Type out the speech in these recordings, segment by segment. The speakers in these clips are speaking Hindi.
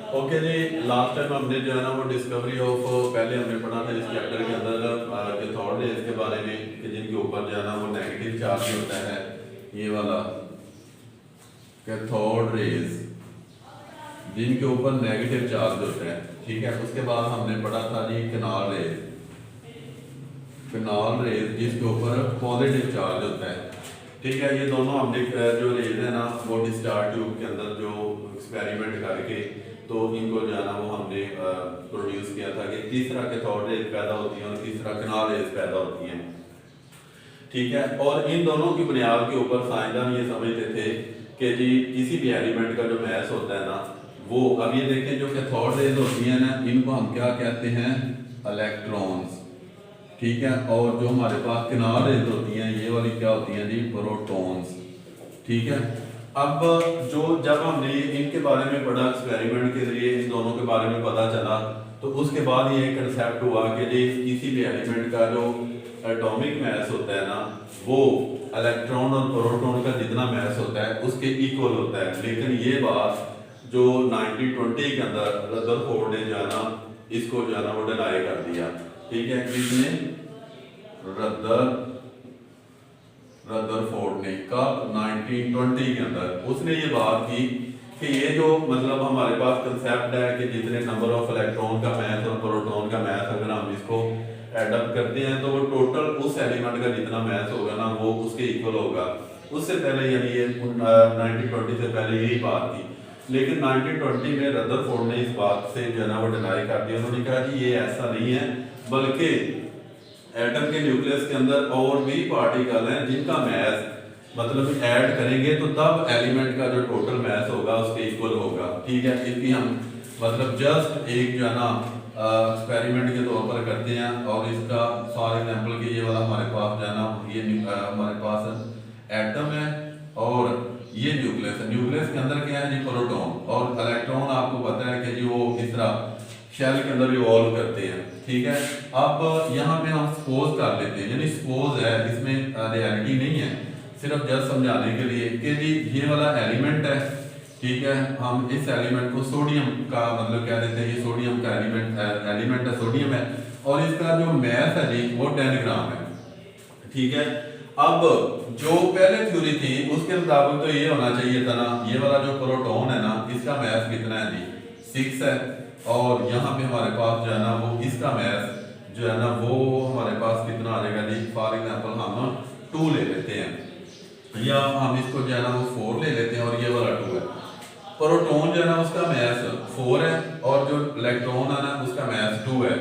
ओके जी, लास्ट टाइम हमने जो है ना वो डिस्कवरी ऑफ पहले हमने पढ़ा था इस चैप्टर के अंदर कैथोड रेज के बारे में कि जिनके ऊपर जो है ना वो नेगेटिव चार्ज होता है, ये वाला कैथोड रेज जिनके ऊपर नेगेटिव चार्ज होता है। ठीक है, उसके बाद हमने पढ़ा था जी कैनाल रेज जिसके ऊपर पॉजिटिव चार्ज होता है। ठीक है, ये दोनों हमने जो रेज है ना वो डिस्चार्ज ट्यूब के अंदर जो एक्सपेरिमेंट करके तो इनको जो है ना वो हमने प्रोड्यूस किया था कि किस तरह कैथोड रेज पैदा होती हैं और किस तरह कैनाल रेज पैदा होती हैं। ठीक है, और इन दोनों की बुनियाद के ऊपर साइंसदान ये समझते थे कि जी किसी भी एलिमेंट का जो मैस होता है ना वो, अब ये देखें जो कैथोड रेज होती हैं ना इनको हम क्या कहते हैं, इलेक्ट्रॉन्स। ठीक है, और जो हमारे पास कैनाल रेज होती हैं ये वाली क्या होती हैं जी, प्रोटॉन्स। ठीक है, अब जो जब हमने इनके बारे में पढ़ा एक्सपेरिमेंट के जरिए इन दोनों के बारे में पता चला तो उसके बाद ये कंसेप्ट हुआ कि जी किसी भी एलिमेंट का जो एटॉमिक मैस होता है ना वो इलेक्ट्रॉन और प्रोटॉन का जितना मैस होता है उसके इक्वल होता है। लेकिन ये बात जो 1920 के अंदर रदरफोर्ड ने जो है ना इसको जो है ना वो डिनाई कर दिया। ठीक है, किसने, रदरफोर्ड ने, कब, 1920 के अंदर उसने ये बात की कि ये जो मतलब हमारे पास कंसेप्ट है कि जितने नंबर ऑफ इलेक्ट्रॉन का मैथ और प्रोटॉन का मैथ अगर हम इसको एडअप करते हैं तो वो टोटल उस एलिमेंट का जितना मैथ होगा ना वो उसके इक्वल होगा। उससे पहले यानी ये 1920 से पहले यही बात थी, लेकिन 1920 में रदरफोर्ड ने इस बात से जो है ना वो डिनाई कर दिया। उन्होंने कहा कि ये ऐसा नहीं है, बल्कि एटम के न्यूक्लियस के अंदर और भी पार्टिकल हैं जिनका मैस मतलब ऐड करेंगे तो तब एलिमेंट का जो टोटल मैस होगा उसके इक्वल होगा। ठीक है, इसकी हम मतलब जस्ट एक जो है ना एक्सपेरिमेंट के तौर पर करते हैं और इसका फॉर एग्जांपल कि ये वाला हमारे पास जो है ना ये हमारे पास एटम है और ये न्यूक्लियस है। न्यूक्लियस के अंदर क्या है जी, प्रोटॉन, और इलेक्ट्रॉन आपको पता है कि जी वो इस तरह शेल के अंदर इवॉल्व करते हैं। ठीक है, अब यहाँ पे हम सपोज कर लेते हैं, यानी सपोज है, इसमें रियलिटी नहीं है, सिर्फ जस्ट समझाने के लिए कि जी ये वाला एलिमेंट है। ठीक है, हम इस एलिमेंट को सोडियम का मतलब क्या देते हैं, ये सोडियम का एलिमेंट है, सोडियम है, और इसका जो मैस है जी वो 10 ग्राम है। ठीक है, अब जो पहले थ्योरी थी उसके मुताबिक तो ये होना चाहिए था ना, ये वाला जो प्रोटॉन है ना इसका मैस कितना है जी, 6 है, और यहाँ पे हमारे पास जो है ना वो इसका मैस जो है ना वो हमारे पास कितना आ जाएगा जी, फॉर एग्जांपल हम 2 ले लेते हैं, या हम इसको जो है ना वो 4 ले लेते हैं और ये वाला 2 है। प्रोटॉन जो है ना उसका मैस 4 है और जो इलेक्ट्रॉन है ना उसका मैस 2 है।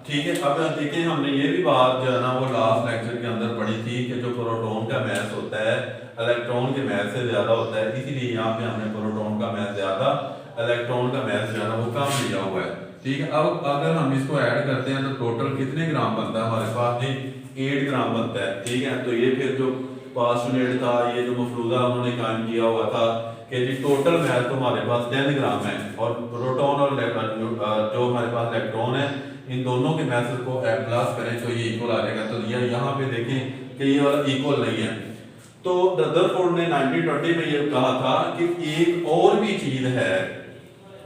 ठीक है, अब देखिए हमने ये भी बात जो है ना वो लास्ट लेक्चर के अंदर पढ़ी थी कि जो प्रोटॉन का मैस होता है इलेक्ट्रॉन के मैस से ज्यादा होता है, इसीलिए यहाँ पे हमने प्रोटॉन का मैस ज्यादा, इलेक्ट्रॉन का मैस जो है ना वो कम लिया हुआ है। ठीक है, अब अगर हम इसको ऐड करते हैं तो टोटल कितने ग्राम बनता है हमारे पास जी, 8 ग्राम बनता है। ठीक है, तो ये फिर जो पास्टुलेट था, ये जो मफरूजा उन्होंने कायम किया हुआ था कि जी टोटल मैस तो हमारे पास 10 ग्राम है, और प्रोटॉन और जो हमारे पास इलेक्ट्रॉन है इन दोनों के मैसेज को प्लस करें तो ये इक्वल आ जाएगा। तो ये यहाँ पे देखें कि ये वाला इक्वल नहीं है। तो रदरफोर्ड ने 1920 में ये कहा था कि एक और भी चीज है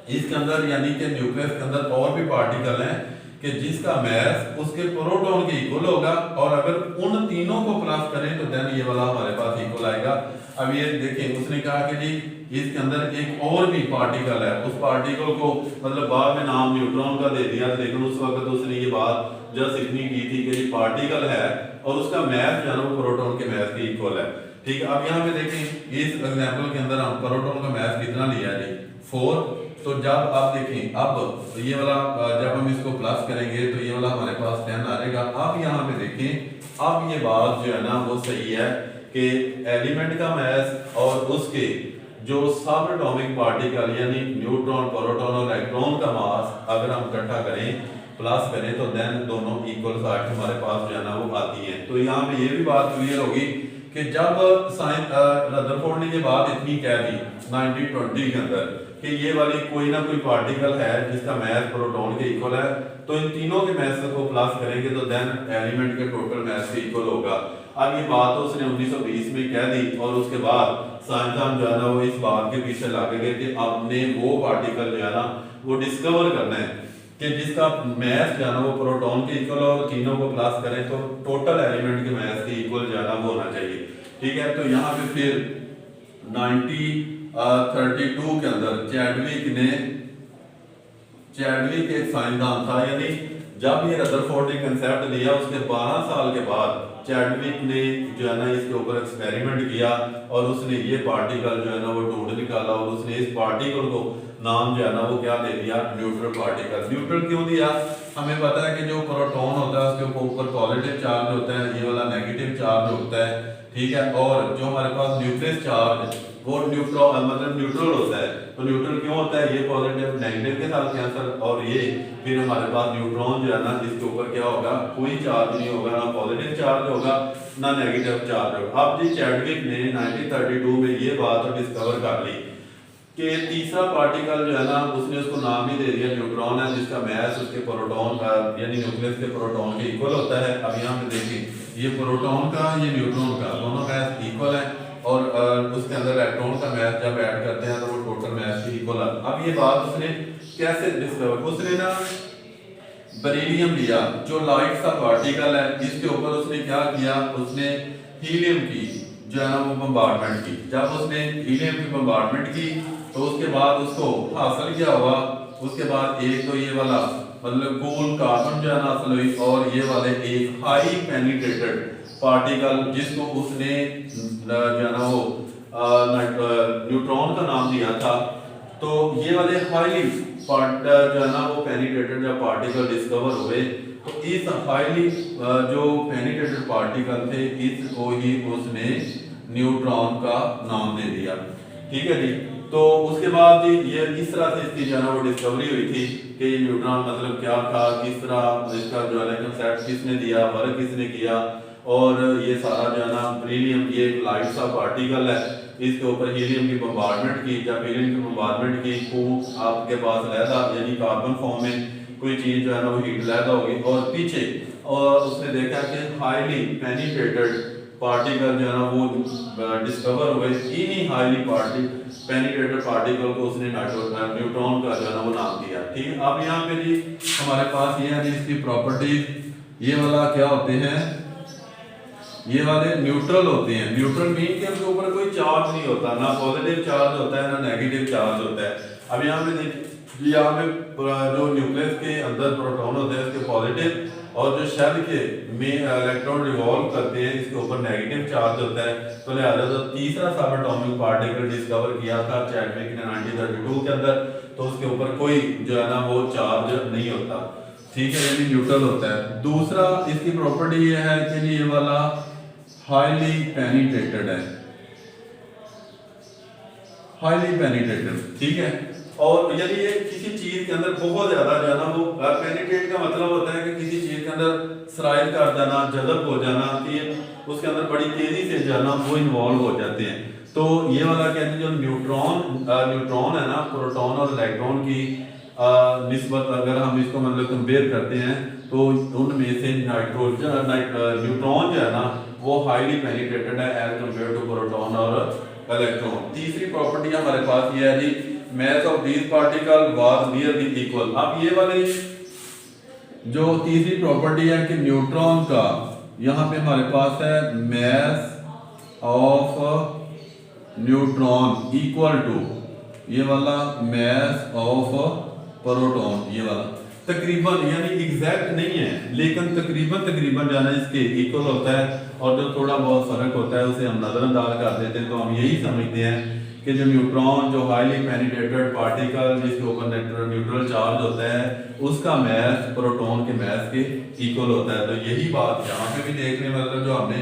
इसके अंदर, यानी कि न्यूक्लियस के अंदर और भी पार्टिकल हैं कि जिसका मैस उसके प्रोटॉन के इक्वल होगा, और अगर उन तीनों को प्लस करें तो देन ये वाला हमारे पास इक्वल आएगा। अब ये देखिए उसने कहा कि जी इसके अंदर एक और भी पार्टिकल है, उस पार्टिकल को मतलब बाद में नाम न्यूट्रॉन का दे दिया, लेकिन उस वक्त उसने ये बात जस्ट इतनी की थी कि जी पार्टिकल है और उसका मैस जो है वो प्रोटॉन के मैस के इक्वल है। ठीक है, अब यहाँ पे देखें इस एग्जाम्पल के अंदर हम प्रोटॉन का मैस कितना लिया जी, 4। तो जब आप देखें अब ये वाला जब हम इसको प्लस करेंगे तो ये वाला हमारे पास 10 आ जाएगा। अब यहाँ पे देखें अब ये बात जो है ना वो सही है कि एलिमेंट का मैस और उसके जो सब एटॉमिक पार्टिकल यानी न्यूट्रॉन, प्रोटॉन और इलेक्ट्रॉन का मास अगर हम इकट्ठा करें प्लस करें तो देन दोनों इक्वल साइड हमारे पास जो है ना वो आती है। तो यहाँ पे ये भी बात क्लियर होगी कि जब रदरफोर्ड ने ये बात इतनी कह दी 1920 के अंदर कि ये वाली कोई ना कोई पार्टिकल है जिसका मैस प्रोटॉन के इक्वल है, तो इन तीनों के मैस को प्लस करेंगे तो देन एलिमेंट के टोटल मैस के इक्वल होगा। अब ये बात तो उसने 1920 में कह दी और उसके बाद साइंसदान जो है ना वो इस बात के पीछे लगे गए कि आपने वो पार्टिकल जो है ना वो डिस्कवर करना है कि जिसका मैथ जो है ना वो प्रोटॉन के इक्वल और तीनों को प्लस करें तो टोटल एलिमेंट के मैथ के इक्वल जो है ना वो होना चाहिए। ठीक है, तो यहाँ पे फिर 1932 के अंदर चैडविक एक साइंसदान था, यानी जब ये रदरफोर्ड ने कंसेप्ट दिया उसके 12 साल के बाद चैडविक ने जो है ना इसके ऊपर एक्सपेरिमेंट किया और उसने ये पार्टिकल जो है ना वो ढूंढ निकाला और उसने इस पार्टिकल को नाम जो है ना वो क्या दे दिया, न्यूट्रल पार्टिकल। न्यूट्रल क्यों दिया? हमें पता है कि जो प्रोटॉन होता है उसके ऊपर पॉजिटिव चार्ज होता है, ये वाला नेगेटिव चार्ज होता है। ठीक है, और जो हमारे पास न्यूक्लियस चार्ज वो न्यूट्रॉन मतलब न्यूट्रल होता है। तो न्यूट्रल क्यों होता है? ये पॉजिटिव नेगेटिव के साथ कैंसिल, और ये फिर हमारे पास न्यूट्रॉन जो है ना इसके ऊपर क्या होगा, कोई चार्ज नहीं होगा, ना पॉजिटिव चार्ज होगा ना नेगेटिव चार्ज होगा। अब जी चैडविक ने 1932 में ये बात डिस्कवर कर ली कि तीसरा पार्टिकल जो है ना उसने उसको नाम ही दे दिया न्यूट्रॉन है, जिसका मैस उसके प्रोटॉन का यानी न्यूक्लियस के प्रोटॉन के इक्वल होता है। अब यहाँ पे देखिए ये प्रोटॉन का ये न्यूट्रॉन का दोनों मैस इक्वल है और उसके अंदर इलेक्ट्रॉन का मैस जब ऐड करते हैं तो वो टोटल मैस के इक्वल है। अब ये बात उसने कैसे डिस्कवर, उसने ना बेरिलियम लिया जो लाइट सा पार्टिकल है, इसके ऊपर उसने क्या किया, उसने हीलियम की जो है ना वो बम्बार्डमेंट की। जब उसने हीलियम की बम्बार्डमेंट की तो उसके बाद उसको हासिल क्या हुआ, उसके बाद एक तो ये वाला मतलब कूल कार्बन जो है ना हासिल हुई और ये वाले एक हाई पेनिट्रेटेड पार्टिकल जिसको उसने जो है ना वो न्यूट्रॉन का नाम दिया था। तो ये वाले हाईली जो है ना वो पेनिट्रेटेड जब पार्टिकल डिस्कवर हुए तो इस हाईली जो पेनिट्रेटेड पार्टिकल थे इसको ही उसने न्यूट्रॉन का नाम दे दिया। ठीक है जी, तो उसके बाद ये इस तरह से इसकी जो है ना वो डिस्कवरी हुई थी कि न्यूट्रॉन मतलब क्या था, किस तरह इसका जो है ना कंसेप्ट किसने दिया, वर्क किसने किया, और ये सारा जो है ना बेरिलियम ये एक लाइट सा पार्टिकल है, इसके ऊपर हीलियम की बम्बार्डमेंट की। जब हीलियम की बम्बार्डमेंट की खूब आपके पास लहदा यानी कार्बन फॉर्म में कोई चीज जो है ना वो हीट लहदा होगी और पीछे और उसने देखा कि हाईली पेनिट्रेटेड पार्टिकल जो है ना वो डिस्कवर हुए। इन्हीं हाईली पेनिट्रेटेड पार्टिकल को उसने न्यूट्रॉन का जो है ना वो नाम दिया। ठीक है, अब यहाँ पे जी हमारे पास ये है जी इसकी प्रॉपर्टीज, ये वाला क्या होते हैं, ये वाले न्यूट्रल होते हैं। न्यूट्रल मीन के उनके ऊपर कोई चार्ज नहीं होता, ना पॉजिटिव चार्ज होता है ना नेगेटिव चार्ज होता है। अब यहाँ पे देखिए यहाँ पे जो न्यूक्लियस के अंदर प्रोटॉन होते हैं उसके पॉजिटिव और जो शेल के में इलेक्ट्रॉन रिवॉल्व करते हैं इसके ऊपर नेगेटिव चार्ज होता है। तो लिहाजा जो तीसरा सब एटॉमिक पार्टिकल डिस्कवर किया था चैडविक ने 1932 के अंदर, तो उसके ऊपर कोई जो है ना वो चार्ज नहीं होता। ठीक है, ये न्यूट्रल होता है। दूसरा इसकी प्रॉपर्टी ये है कि ये वाला हाईली पेनिट्रेटेड है, हाईली पेनिट्रेटेड। ठीक है, और यदि ये किसी चीज के अंदर बहुत ज्यादा जो है ना वो पेनिट्रेट का मतलब होता है कि किसी चीज के अंदर सराइल कर जाना, जज़ब हो जाना, कि उसके अंदर बड़ी तेजी से जो है ना वो इन्वॉल्व हो जाते हैं। तो ये वाला कहते हैं जो न्यूट्रॉन है ना, प्रोटॉन और इलेक्ट्रॉन की निस्बत अगर हम इसको मतलब कंपेयर करते हैं तो उनमें से न्यूट्रॉन जो है ना वो हाईली पेनिट्रेटेड है एज कंपेयर टू प्रोटॉन और इलेक्ट्रॉन। तीसरी प्रॉपर्टी हमारे पास ये है जी mass of these particle was nearly equal। अब ये वाले जो तीसरी प्रॉपर्टी है कि न्यूट्रॉन का यहाँ पे हमारे पास है mass of neutron equal to ये वाला mass of प्रोटॉन, ये वाला तकरीबन यानी एग्जैक्ट नहीं है लेकिन तकरीबन जो है ना इसके इक्वल होता है, और जो थोड़ा बहुत फर्क होता है उसे हम नजरअंदाज कर देते हैं। तो हम यही समझते हैं कि जो न्यूट्रॉन जो हाईली पेनिट्रेटेड पार्टिकल जिसके ऊपर न्यूट्रल चार्ज होता है उसका मैस प्रोटॉन के मैस के इक्वल होता है। तो यही बात यहाँ पे भी देखने मतलब जो हमने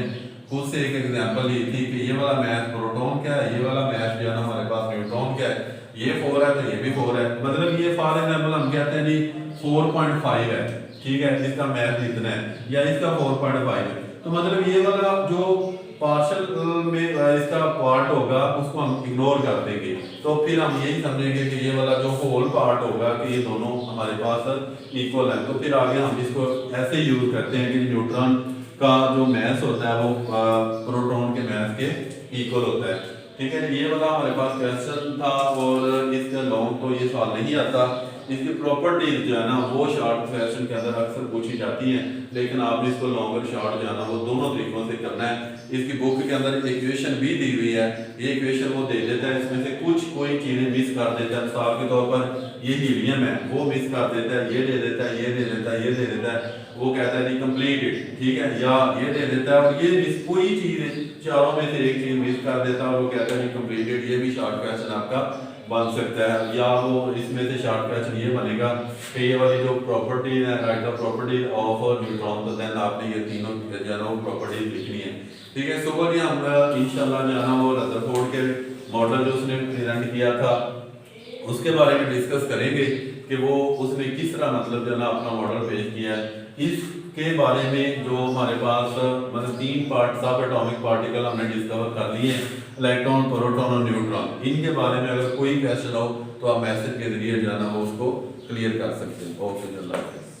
खुद से एक एग्जांपल ली थी कि ये वाला मैस प्रोटॉन क्या है, ये वाला मैस जो है ना हमारे पास न्यूट्रॉन क्या है, ये 4 है तो ये भी 4 है, मतलब ये फॉर एग्जांपल हम कहते हैं जी 4.5 है। ठीक है, इसका मैस इतना है या इसका 4.5 है, तो मतलब ये वाला जो पार्शियल में इसका पार्ट होगा उसको हम इग्नोर कर देंगे। तो फिर हम यही समझेंगे कि ये वाला जो होल पार्ट होगा कि ये दोनों हमारे पास इक्वल है। तो फिर आगे हम इसको ऐसे यूज करते हैं कि न्यूट्रॉन का जो मैस होता है वो प्रोटॉन के मैस के इक्वल होता है। ठीक है, ये वाला हमारे पास क्वेश्चन था और इसका लॉन्ग तो ये सवाल नहीं आता। इसकी प्रॉपर्टीज जो है ना वो शॉर्ट क्वेश्चन के अंदर अक्सर पूछी जाती हैं, लेकिन आपने इसको लॉन्ग और शॉर्ट जो है ना वो दोनों तरीकों से करना है। इसकी बुक के अंदर इक्वेशन भी दी हुई है, ये इक्वेशन वो दे देता है, इसमें से कुछ कोई चीजें मिस कर देता है। मिसाल के तौर पर ये हीलियम है, वो मिस कर देता है, ये दे देता है, ये दे देता है, ये दे देता है, वो कहता है कंप्लीटेड, ठीक है, या ये दे देता है और ये मिस कोई चीज चारों में से एक चीज मिस कर देता है और वो कहता है कंप्लीटेड। ये भी शॉर्ट क्वेश्चन आपका बन सकता है। या वो इसमें से शॉर्ट क्वेश्चन ये बनेगा कि ये वाली जो प्रॉपर्टी है, right the property of neutron, तो देन आपने ये तीनों जो है ना वो प्रॉपर्टीज लिखनी है। ठीक है, सुबह जी हम इंशाल्लाह जो है ना वो रदरफोर्ड के मॉडल जो उसने प्रेजेंट किया था उसके बारे में डिस्कस करेंगे कि वो उसने किस तरह मतलब जो है ना अपना मॉडल पेश किया है। इसके बारे में जो हमारे पास मतलब 3 पार्ट सब एटॉमिक पार्टिकल हमने डिस्कवर कर लिए हैं, इलेक्ट्रॉन, प्रोटॉन और न्यूट्रॉन। इनके बारे में अगर कोई क्वेश्चन हो तो आप मैसेज के जरिए जो है ना वो उसको क्लियर कर सकते हैं। ओके, अल्लाह हाफ़िज़।